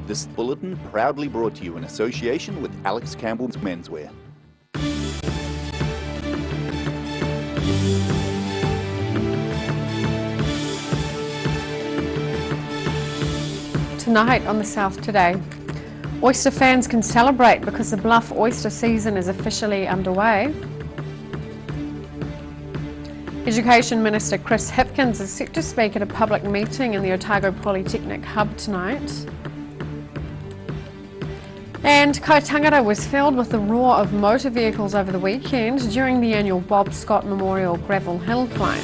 This bulletin proudly brought to you in association with Alex Campbell's Menswear. Tonight on The South Today, oyster fans can celebrate because the Bluff oyster season is officially underway. Education Minister Chris Hipkins is set to speak at a public meeting in the Otago Polytechnic Hub tonight. And Kaitangata was filled with the roar of motor vehicles over the weekend during the annual Bob Scott Memorial Gravel Hill Climb.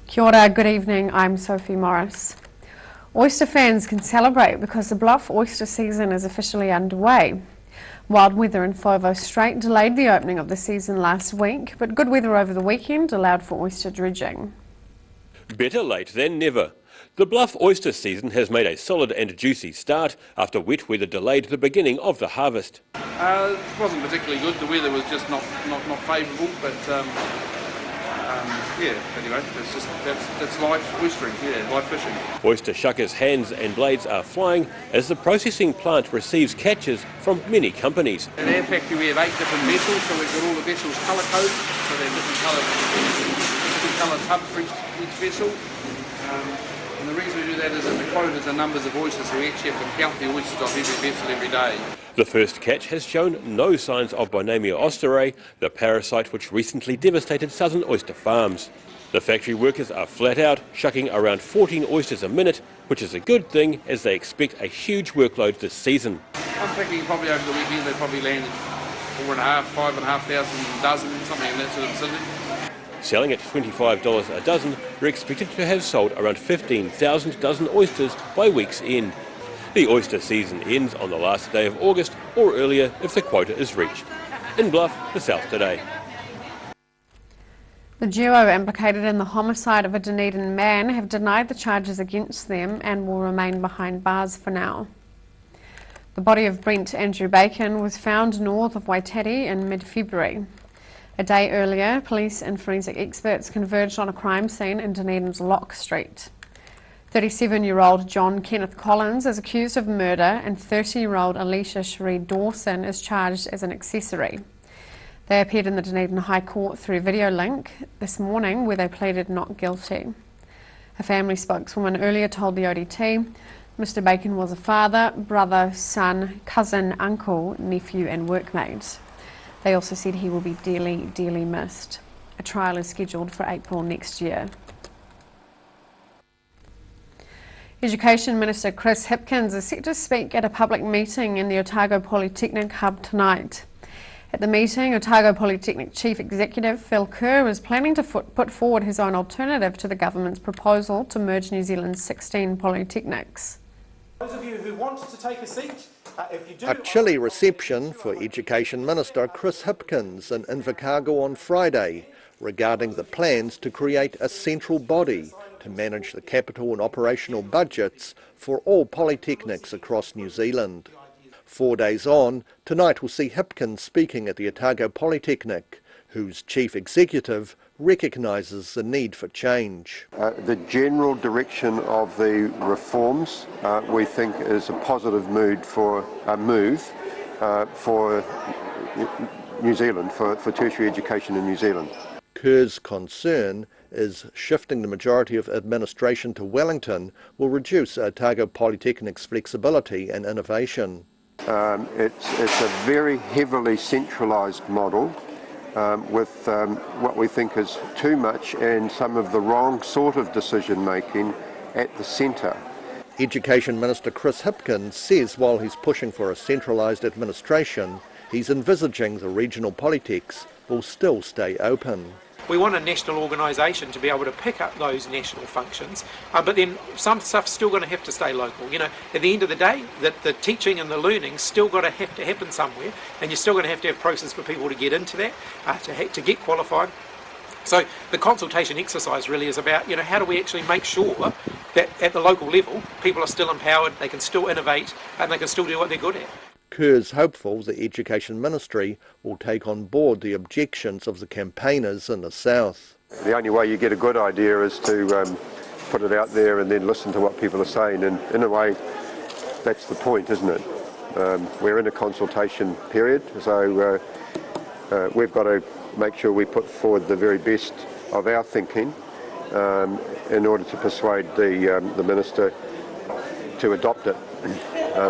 Kia ora, good evening, I'm Sophie Morris. Oyster fans can celebrate because the Bluff oyster season is officially underway. Wild weather in Fovo Strait delayed the opening of the season last week, but good weather over the weekend allowed for oyster dredging. Better late than never. The Bluff oyster season has made a solid and juicy start after wet weather delayed the beginning of the harvest. It wasn't particularly good. The weather was just not favourable, but yeah, anyway, that's life oystering, yeah, life fishing. Oyster shuckers' hands and blades are flying as the processing plant receives catches from many companies. At our factory we have 8 different vessels, so we've got all the vessels colour coded, so they're different coloured tubs for each vessel. And the reason we do that is that the quotas are numbers of oysters, so we actually have to count the oysters off every vessel every day. The first catch has shown no signs of Bonemia osterae, the parasite which recently devastated southern oyster farms. The factory workers are flat out, shucking around 14 oysters a minute, which is a good thing as they expect a huge workload this season. I'm thinking probably over the weekend they probably landed 5,500 dozen, something in that sort of vicinity. Selling at $25 a dozen, they're expected to have sold around 15,000 dozen oysters by week's end. The oyster season ends on the last day of August or earlier if the quota is reached. In Bluff, The South Today. The duo implicated in the homicide of a Dunedin man have denied the charges against them and will remain behind bars for now. The body of Brent Andrew Bacon was found north of Waitati in mid-February. A day earlier, police and forensic experts converged on a crime scene in Dunedin's Lock Street. 37-year-old John Kenneth Collins is accused of murder and 30-year-old Alicia Cherie Dawson is charged as an accessory. They appeared in the Dunedin High Court through video link this morning where they pleaded not guilty. A family spokeswoman earlier told the ODT Mr Bacon was a father, brother, son, cousin, uncle, nephew and workmate. They also said he will be dearly, dearly missed. A trial is scheduled for April next year. Education Minister Chris Hipkins is set to speak at a public meeting in the Otago Polytechnic Hub tonight. At the meeting, Otago Polytechnic Chief Executive Phil Kerr is planning to put forward his own alternative to the government's proposal to merge New Zealand's 16 polytechnics. Those of you who want to take a seat, if you do... A chilly reception for Education Minister Chris Hipkins in Invercargill on Friday regarding the plans to create a central body to manage the capital and operational budgets for all polytechnics across New Zealand. 4 days on, tonight we'll see Hipkins speaking at the Otago Polytechnic, whose chief executive recognises the need for change. The general direction of the reforms we think is a positive move for New Zealand, for tertiary education in New Zealand. Kerr's concern is shifting the majority of administration to Wellington will reduce Otago Polytechnic's flexibility and innovation. It's a very heavily centralised model with what we think is too much and some of the wrong sort of decision making at the centre. Education Minister Chris Hipkins says while he's pushing for a centralised administration, he's envisaging the regional polytechs will still stay open. We want a national organisation to be able to pick up those national functions, but then some stuff's still going to have to stay local. You know, at the end of the day, the teaching and the learning's still got to have to happen somewhere, and you're still going to have process for people to get into that, to get qualified. So the consultation exercise really is about, you know, how do we actually make sure that at the local level, people are still empowered, they can still innovate, and they can still do what they're good at. Kerr's hopeful the Education Ministry will take on board the objections of the campaigners in the south. The only way you get a good idea is to put it out there and then listen to what people are saying, and in a way that's the point, isn't it? We're in a consultation period, so we've got to make sure we put forward the very best of our thinking in order to persuade the Minister to adopt it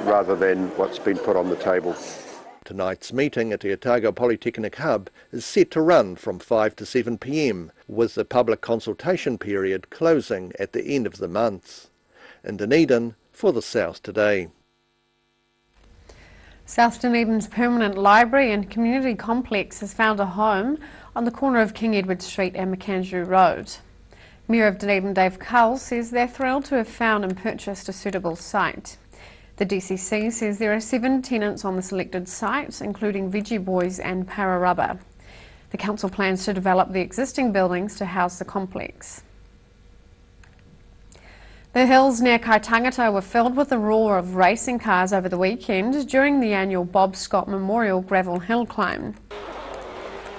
rather than what's been put on the table. Tonight's meeting at the Otago Polytechnic Hub is set to run from 5 to 7 p.m, with the public consultation period closing at the end of the month. In Dunedin, for the South Today. South Dunedin's permanent library and community complex has found a home on the corner of King Edward Street and McAndrew Road. Mayor of Dunedin Dave Cull says they're thrilled to have found and purchased a suitable site. The DCC says there are 7 tenants on the selected site, including Veggie Boys and Para Rubber. The council plans to develop the existing buildings to house the complex. The hills near Kaitangata were filled with the roar of racing cars over the weekend during the annual Bob Scott Memorial Gravel Hill Climb.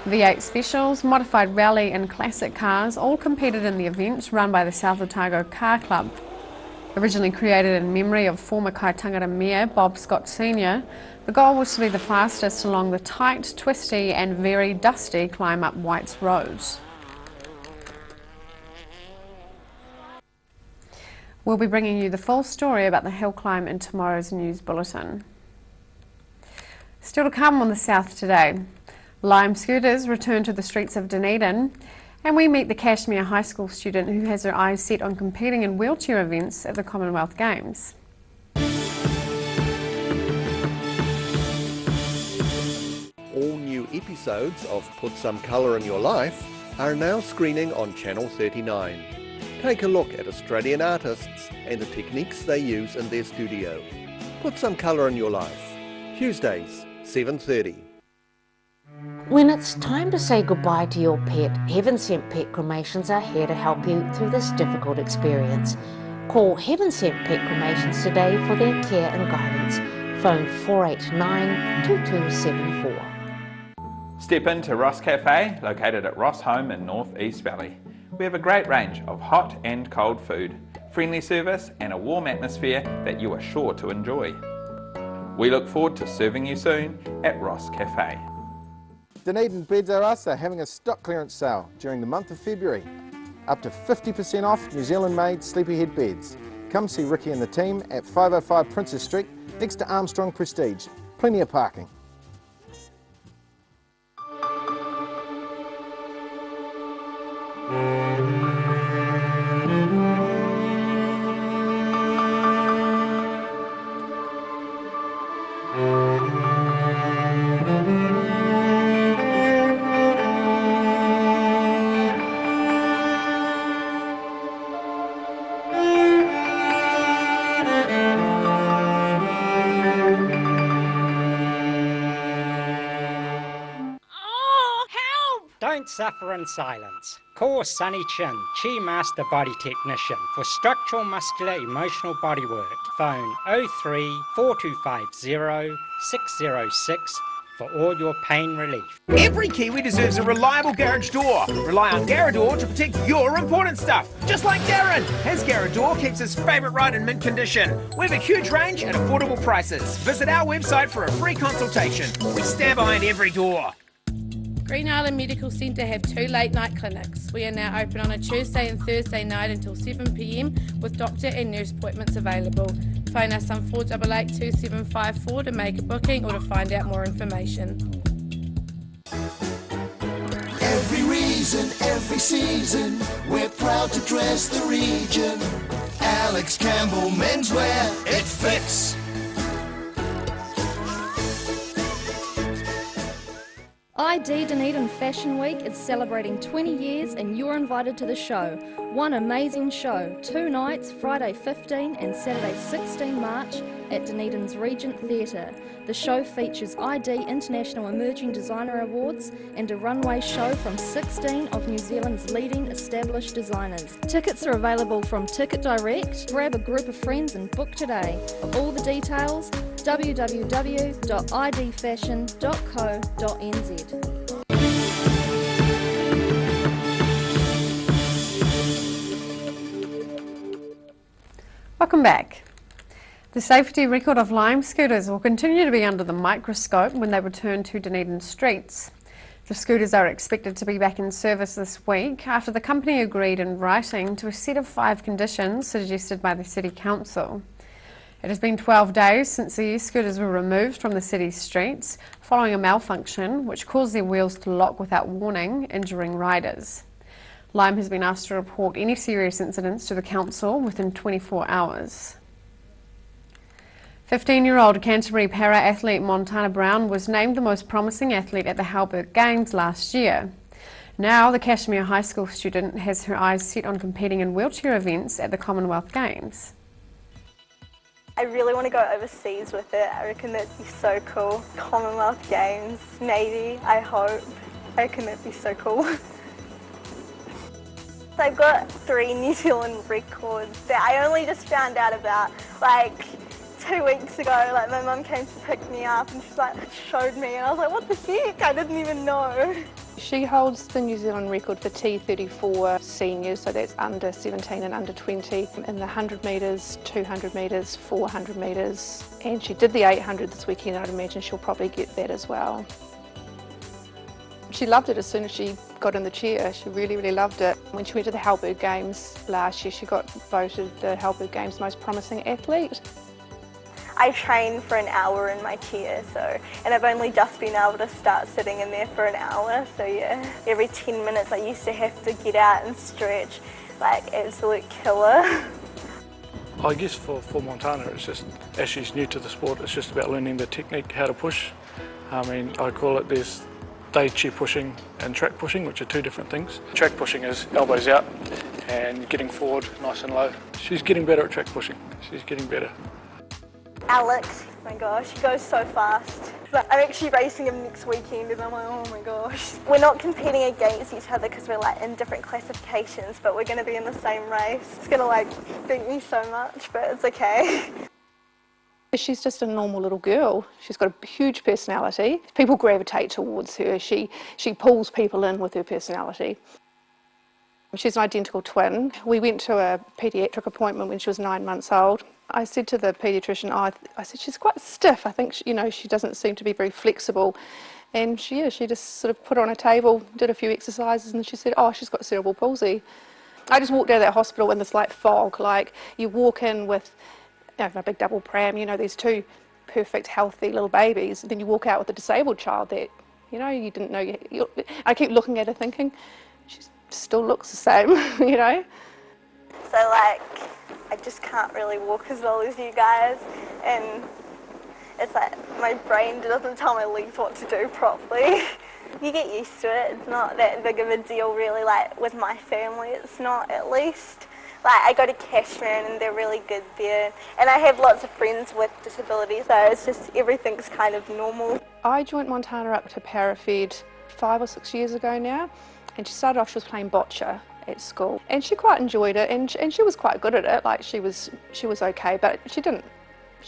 V8 Specials, Modified Rally and Classic cars all competed in the event run by the South Otago Car Club. Originally created in memory of former Kaitangata Mayor Bob Scott Sr., the goal was to be the fastest along the tight, twisty and very dusty climb up Whites Road. We'll be bringing you the full story about the hill climb in tomorrow's news bulletin. Still to come on the South Today. Lime scooters return to the streets of Dunedin, and we meet the Cashmere High School student who has her eyes set on competing in wheelchair events at the Commonwealth Games. All new episodes of Put Some Colour in Your Life are now screening on Channel 39. Take a look at Australian artists and the techniques they use in their studio. Put Some Colour in Your Life, Tuesdays, 7:30. When it's time to say goodbye to your pet, Heaven Sent Pet Cremations are here to help you through this difficult experience. Call Heaven Sent Pet Cremations today for their care and guidance. Phone 489-2274. Step into Ross Cafe, located at Ross Home in North East Valley. We have a great range of hot and cold food, friendly service and a warm atmosphere that you are sure to enjoy. We look forward to serving you soon at Ross Cafe. Dunedin Beds R Us are having a stock clearance sale during the month of February. Up to 50% off New Zealand made Sleepyhead beds. Come see Ricky and the team at 505 Princess Street next to Armstrong Prestige. Plenty of parking. Don't suffer in silence. Call Sunny Chin, Chi Master Body Technician for structural, muscular, emotional bodywork. Phone 03 4250 606 for all your pain relief. Every Kiwi deserves a reliable garage door. Rely on Garrador to protect your important stuff. Just like Darren, as Garrador keeps his favourite ride in mint condition. We have a huge range at affordable prices. Visit our website for a free consultation. We stand behind every door. Green Island Medical Centre have 2 late night clinics. We are now open on a Tuesday and Thursday night until 7 p.m. with doctor and nurse appointments available. Phone us on 488 2754 to make a booking or to find out more information. Every reason, every season, we're proud to dress the region. Alex Campbell Menswear, it fits. ID Dunedin Fashion Week is celebrating 20 years and you're invited to the show. One amazing show, 2 nights, Friday 15 and Saturday 16 March at Dunedin's Regent Theatre. The show features ID International Emerging Designer Awards and a runway show from 16 of New Zealand's leading established designers. Tickets are available from Ticket Direct. Grab a group of friends and book today. For all the details, www.idfashion.co.nz. Welcome back. The safety record of Lime scooters will continue to be under the microscope when they return to Dunedin streets. The scooters are expected to be back in service this week after the company agreed in writing to a set of 5 conditions suggested by the City Council. It has been 12 days since the e-scooters were removed from the city's streets following a malfunction which caused their wheels to lock without warning, injuring riders. Lime has been asked to report any serious incidents to the council within 24 hours. 15-year-old Canterbury para-athlete Montana Brown was named the most promising athlete at the Halberg Games last year. Now the Cashmere High School student has her eyes set on competing in wheelchair events at the Commonwealth Games. I really want to go overseas with it. I reckon that'd be so cool. Commonwealth Games, maybe, I hope. I reckon that'd be so cool. I've got 3 New Zealand records that I only just found out about like 2 weeks ago. Like my mum came to pick me up and showed me and I was like, what the heck? I didn't even know. She holds the New Zealand record for T34 seniors, so that's under 17 and under 20, in the 100 metres, 200 metres, 400 metres, and she did the 800 this weekend. I'd imagine she'll probably get that as well. She loved it as soon as she got in the chair. She really, really loved it. When she went to the Halberg Games last year, she got voted the Halberg Games most promising athlete. I train for an hour in my chair, and I've only just been able to start sitting in there for an hour, so yeah. Every 10 minutes I used to have to get out and stretch, like absolute killer. I guess for Montana, it's just, as she's new to the sport, it's just about learning the technique, how to push. I mean, I call it there's day chair pushing and track pushing, which are 2 different things. Track pushing is elbows out and getting forward nice and low. She's getting better at track pushing. She's getting better. Alex, oh my gosh, he goes so fast. But I'm actually racing him next weekend and I'm like, oh my gosh. We're not competing against each other because we're like in different classifications, but we're going to be in the same race. It's going to like beat me so much, but it's okay. She's just a normal little girl. She's got a huge personality. People gravitate towards her. She pulls people in with her personality. She's an identical twin. We went to a paediatric appointment when she was 9 months old. I said to the paediatrician, I said, she's quite stiff. I think, she doesn't seem to be very flexible. And she just sort of put her on a table, did a few exercises, and she said, oh, she's got cerebral palsy. I just walked out of that hospital in this like fog, like you walk in with a big double pram, these 2 perfect, healthy little babies, and then you walk out with a disabled child that, you didn't know. I keep looking at her thinking, she still looks the same, So like, I just can't really walk as well as you guys, and it's like my brain doesn't tell my legs what to do properly. You get used to it. It's not that big of a deal really, like with my family it's not, at least. Like I go to Cashmere and they're really good there, and I have lots of friends with disabilities, so it's just everything's kind of normal. I joined Montana up to Parafed 5 or 6 years ago now, and she started off, she was playing bocce at school, and she quite enjoyed it, and she was quite good at it. Like she was okay, but she didn't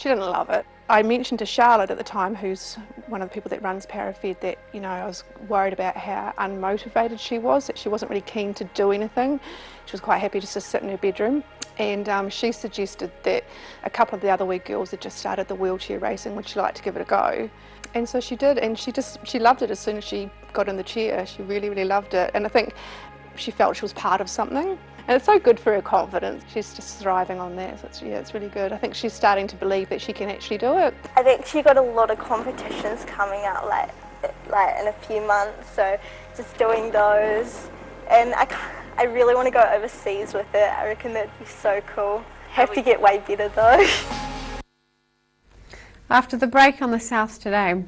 love it. I mentioned to Charlotte at the time, who's one of the people that runs Parafed, that I was worried about how unmotivated she was, that she wasn't really keen to do anything. She was quite happy just to sit in her bedroom, and she suggested that a couple of the other wee girls had just started the wheelchair racing, would she like to give it a go? And so she did, and she loved it as soon as she got in the chair. She really, really loved it, and I think she felt she was part of something. And it's so good for her confidence. She's just thriving on that. So it's really good. I think she's starting to believe that she can actually do it. I've actually got a lot of competitions coming up like in a few months, so just doing those. And I really want to go overseas with it. I reckon that'd be so cool. Have to get way better though. After the break on the South Today,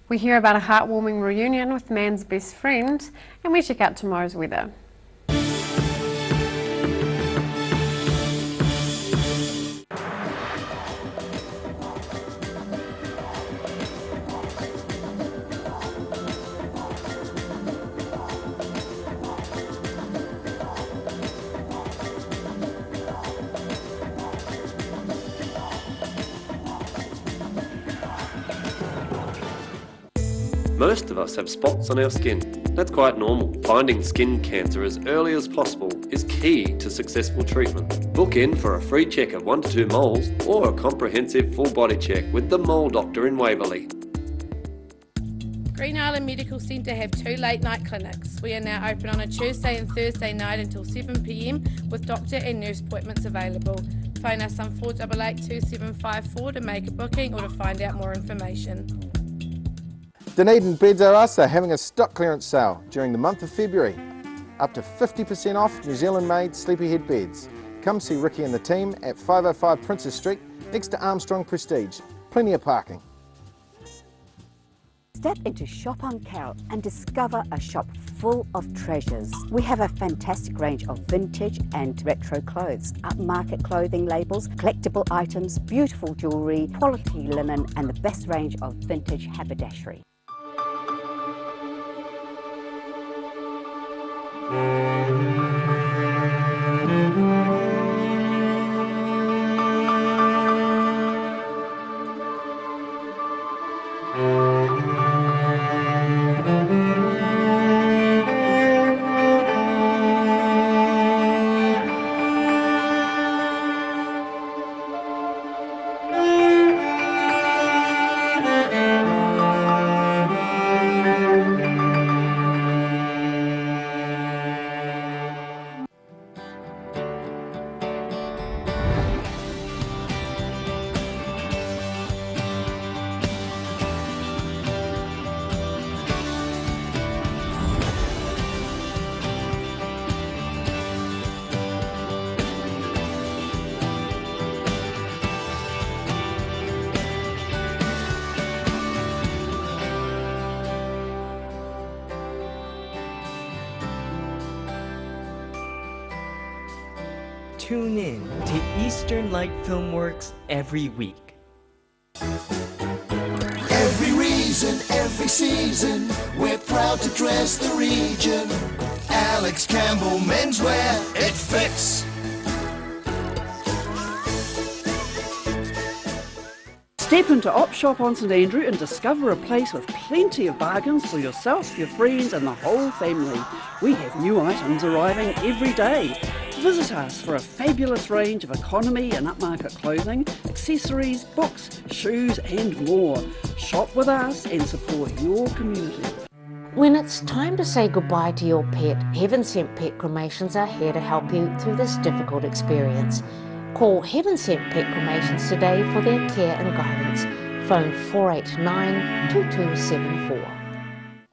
we hear about a heartwarming reunion with man's best friend, and we check out tomorrow's weather. Most of us have spots on our skin. That's quite normal. Finding skin cancer as early as possible is key to successful treatment. Book in for a free check of 1 to 2 moles or a comprehensive full body check with the Mole Doctor in Waverley. Green Island Medical Centre have 2 late night clinics. We are now open on a Tuesday and Thursday night until 7 p.m. with doctor and nurse appointments available. Phone us on 488 2754 to make a booking or to find out more information. Dunedin Beds R Us are having a stock clearance sale during the month of February. Up to 50% off New Zealand made sleepyhead beds. Come see Ricky and the team at 505 Princess Street next to Armstrong Prestige. Plenty of parking. Step into Shop on Carrot and discover a shop full of treasures. We have a fantastic range of vintage and retro clothes, upmarket clothing labels, collectible items, beautiful jewellery, quality linen and the best range of vintage haberdashery. Tune in to Eastern Light Filmworks every week. Every reason, every season, we're proud to dress the region. Alex Campbell Menswear, it fits. Step into Op Shop on St Andrew and discover a place with plenty of bargains for yourself, your friends and the whole family. We have new items arriving every day. Visit us for a fabulous range of economy and upmarket clothing, accessories, books, shoes and more. Shop with us and support your community. When it's time to say goodbye to your pet, Heaven Sent Pet Cremations are here to help you through this difficult experience. Call Heaven Sent Pet Cremations today for their care and guidance. Phone 489 2274.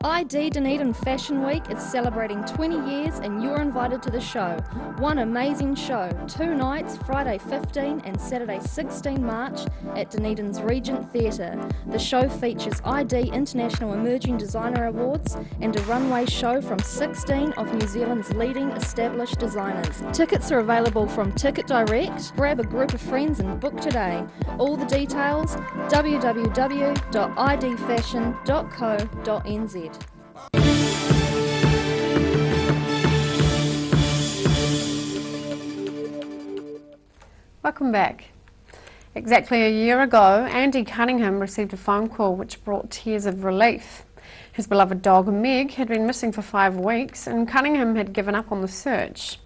ID Dunedin Fashion Week is celebrating 20 years and you're invited to the show. One amazing show, 2 nights, Friday 15 and Saturday 16 March at Dunedin's Regent Theatre. The show features ID International Emerging Designer Awards and a runway show from 16 of New Zealand's leading established designers. Tickets are available from Ticket Direct. Grab a group of friends and book today. All the details, www.idfashion.co.nz. Welcome back. Exactly a year ago, Andy Cunningham received a phone call which brought tears of relief. His beloved dog Meg had been missing for 5 weeks and Cunningham had given up on the search.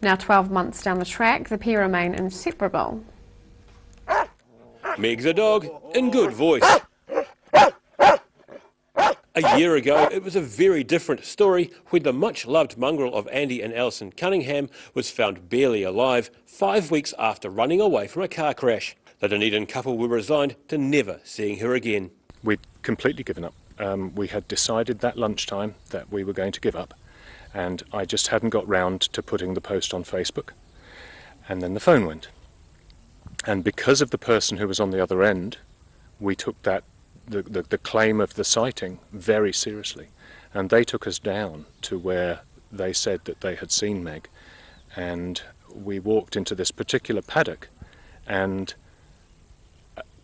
Now 12 months down the track, the pair remain inseparable. Meg's a dog in good voice. A year ago, it was a very different story when the much-loved mongrel of Andy and Alison Cunningham was found barely alive 5 weeks after running away from a car crash. The Dunedin couple were resigned to never seeing her again. We'd completely given up. We had decided that lunchtime that we were going to give up, and I just hadn't got round to putting the post on Facebook. And then the phone went. And because of the person who was on the other end, we took that the claim of the sighting very seriously, and they took us down to where they said that they had seen Meg, and we walked into this particular paddock, and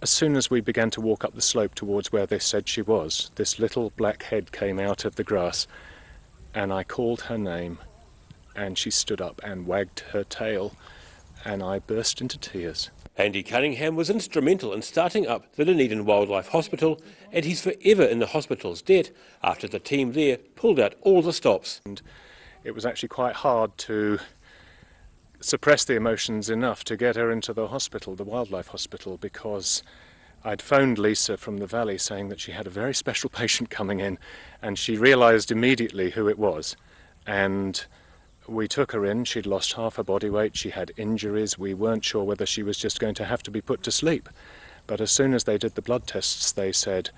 as soon as we began to walk up the slope towards where they said she was, this little black head came out of the grass, and I called her name, and she stood up and wagged her tail, and I burst into tears. Andy Cunningham was instrumental in starting up the Dunedin Wildlife Hospital, and he's forever in the hospital's debt after the team there pulled out all the stops. And it was actually quite hard to suppress the emotions enough to get her into the hospital, the wildlife hospital, because I'd phoned Lisa from the Valley saying that she had a very special patient coming in, and she realised immediately who it was. And we took her in. She'd lost half her body weight, she had injuries, we weren't sure whether she was just going to have to be put to sleep. But as soon as they did the blood tests, they said,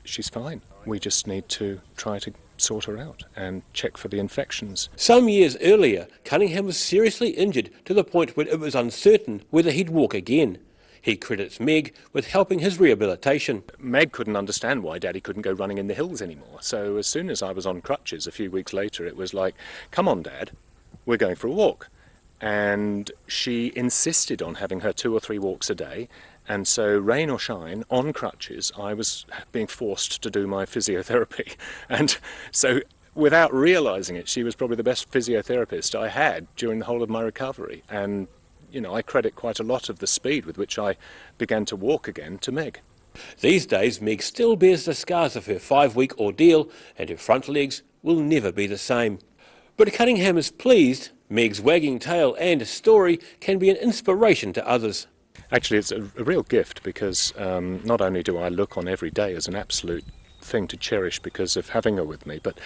she's fine. We just need to try to sort her out and check for the infections. Some years earlier, Cunningham was seriously injured to the point where it was uncertain whether he'd walk again. He credits Meg with helping his rehabilitation. Meg couldn't understand why Daddy couldn't go running in the hills anymore. So as soon as I was on crutches a few weeks later, it was like, come on, Dad, we're going for a walk. And she insisted on having her 2 or 3 walks a day. And so, rain or shine, on crutches, I was being forced to do my physiotherapy. And so, without realising it, she was probably the best physiotherapist I had during the whole of my recovery. And, you know, I credit quite a lot of the speed with which I began to walk again to Meg. These days, Meg still bears the scars of her 5-week ordeal, and her front legs will never be the same. But Cunningham is pleased Meg's wagging tail and story can be an inspiration to others. Actually, it's a real gift because not only do I look on every day as an absolute thing to cherish because of having her with me, but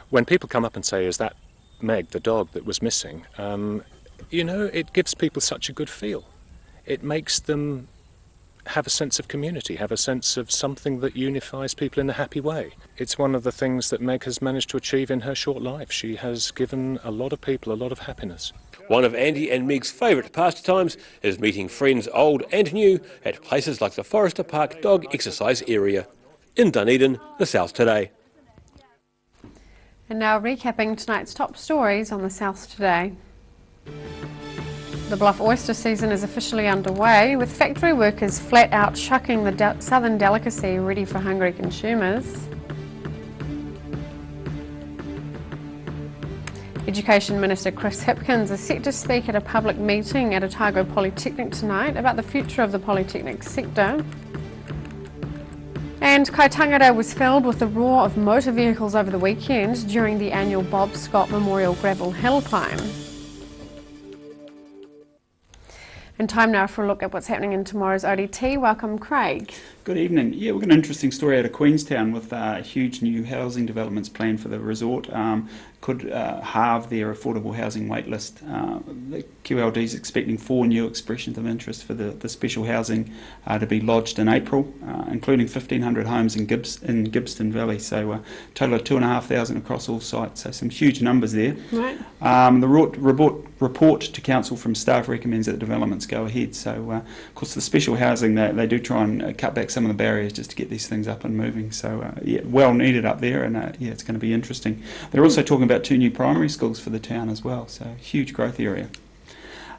when people come up and say, is that Meg, the dog that was missing, you know, it gives people such a good feel. It makes them have a sense of community, have a sense of something that unifies people in a happy way. It's one of the things that Meg has managed to achieve in her short life. She has given a lot of people a lot of happiness. One of Andy and Meg's favourite pastimes is meeting friends old and new at places like the Forester Park Dog Exercise Area. In Dunedin, the South Today. And now recapping tonight's top stories on the South Today. The Bluff oyster season is officially underway, with factory workers flat out shucking the southern delicacy ready for hungry consumers. Education Minister Chris Hipkins is set to speak at a public meeting at Otago Polytechnic tonight about the future of the polytechnic sector. And Kaitangara was filled with the roar of motor vehicles over the weekend during the annual Bob Scott Memorial Gravel Hill Climb. And time now for a look at what's happening in tomorrow's ODT. Welcome, Craig. Good evening. Yeah, we've got an interesting story out of Queenstown with huge new housing developments planned for the resort. Could halve their affordable housing wait list. The QLD is expecting 4 new expressions of interest for the special housing to be lodged in April, including 1,500 homes in Gibbston Valley. So a total of 2,500 across all sites. So some huge numbers there. Right. The report to council from staff recommends that the developments go ahead. So of course the special housing, they do try and cut back some of the barriers just to get these things up and moving. So yeah, well needed up there, and yeah, it's going to be interesting. They're also talking about 2 new primary schools for the town as well, so huge growth area.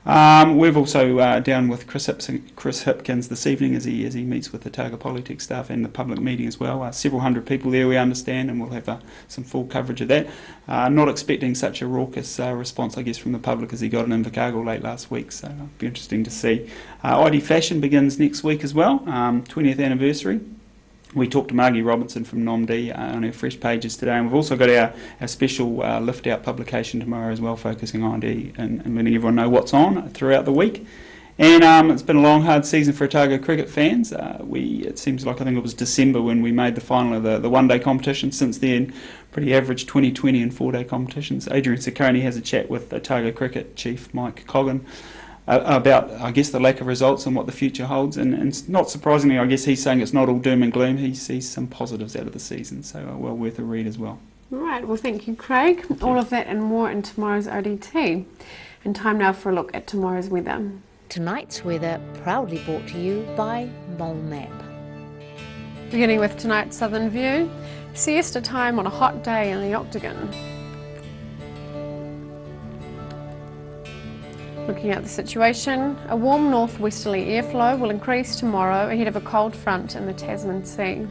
We've also down with Chris Hipkins this evening as he meets with the Otago Polytech staff and the public meeting as well. Several hundred people there, we understand, and we'll have some full coverage of that. Not expecting such a raucous response, I guess, from the public as he got in Invercargill late last week, so it'll be interesting to see. ID Fashion begins next week as well, 20th anniversary. We talked to Margie Robinson from NOMD on our fresh pages today, and we've also got our special lift out publication tomorrow as well, focusing on ID and letting everyone know what's on throughout the week. And it's been a long, hard season for Otago cricket fans. It seems like, I think it was December when we made the final of the one-day competition. Since then, pretty average 20-20 and 4-day competitions. Adrian Ciccone has a chat with Otago Cricket Chief Mike Coggan about, I guess, the lack of results and what the future holds. And not surprisingly, I guess he's saying it's not all doom and gloom. He sees some positives out of the season, so well worth a read as well. All right, well, thank you, Craig. All of that and more in tomorrow's ODT. And time now for a look at tomorrow's weather. Tonight's weather proudly brought to you by MoleMap. Beginning with tonight's southern view, siesta time on a hot day in the Octagon. Looking at the situation, a warm northwesterly airflow will increase tomorrow ahead of a cold front in the Tasman Sea.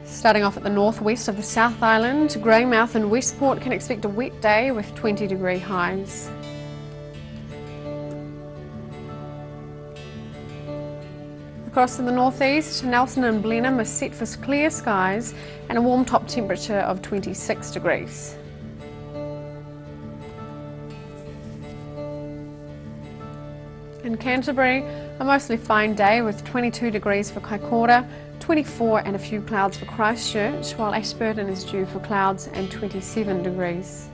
Starting off at the northwest of the South Island, Greymouth and Westport can expect a wet day with 20-degree highs. The Across to the northeast, Nelson and Blenheim are set for clear skies and a warm top temperature of 26 degrees. In Canterbury, a mostly fine day with 22 degrees for Kaikoura, 24 and a few clouds for Christchurch, while Ashburton is due for clouds and 27 degrees.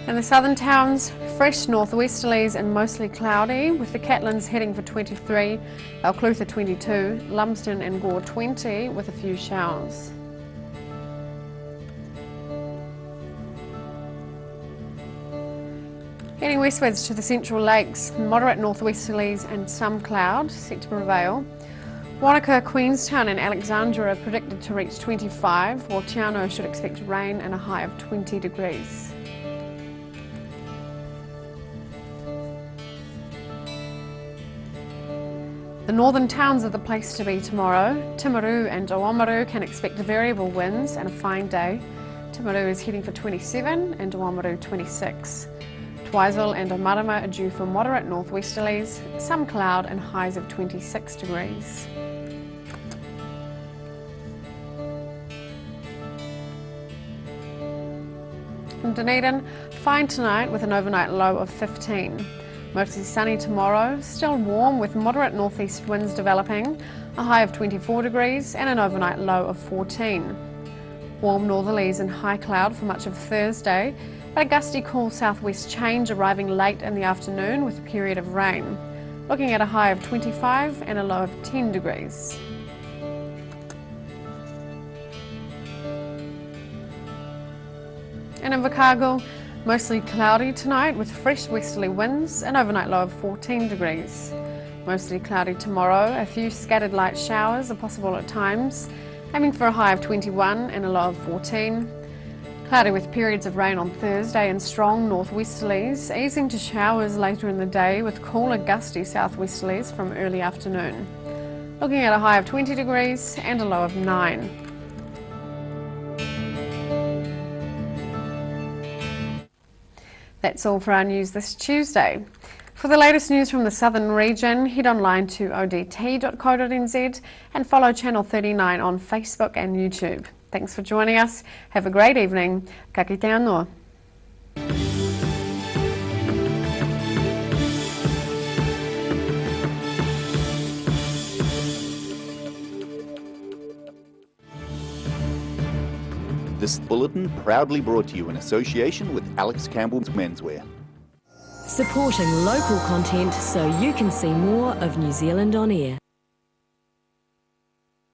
In the southern towns, fresh northwesterlies and mostly cloudy, with the Catlins heading for 23, Balclutha 22, Lumsden and Gore 20 with a few showers. Heading westwards to the Central Lakes, moderate northwesterlies and some cloud set to prevail. Wanaka, Queenstown and Alexandra are predicted to reach 25, while Te Anau should expect rain and a high of 20 degrees. The northern towns are the place to be tomorrow. Timaru and Oamaru can expect variable winds and a fine day. Timaru is heading for 27 and Oamaru 26. Twizel and Omarama are due for moderate northwesterlies, some cloud and highs of 26 degrees. In Dunedin, fine tonight with an overnight low of 15. Mostly sunny tomorrow, still warm with moderate northeast winds developing, a high of 24 degrees and an overnight low of 14. Warm northerlies and high cloud for much of Thursday, but a gusty cool southwest change arriving late in the afternoon with a period of rain. Looking at a high of 25 and a low of 10 degrees. And in Invercargill, mostly cloudy tonight with fresh westerly winds, an overnight low of 14 degrees. Mostly cloudy tomorrow, a few scattered light showers are possible at times, aiming for a high of 21 and a low of 14. Cloudy with periods of rain on Thursday and strong northwesterlies, easing to showers later in the day with cooler gusty southwesterlies from early afternoon. Looking at a high of 20 degrees and a low of 9. That's all for our news this Tuesday. For the latest news from the southern region, head online to odt.co.nz and follow Channel 39 on Facebook and YouTube. Thanks for joining us. Have a great evening. Ka kite anō. This bulletin proudly brought to you in association with Alex Campbell's Menswear. Supporting local content so you can see more of New Zealand on air.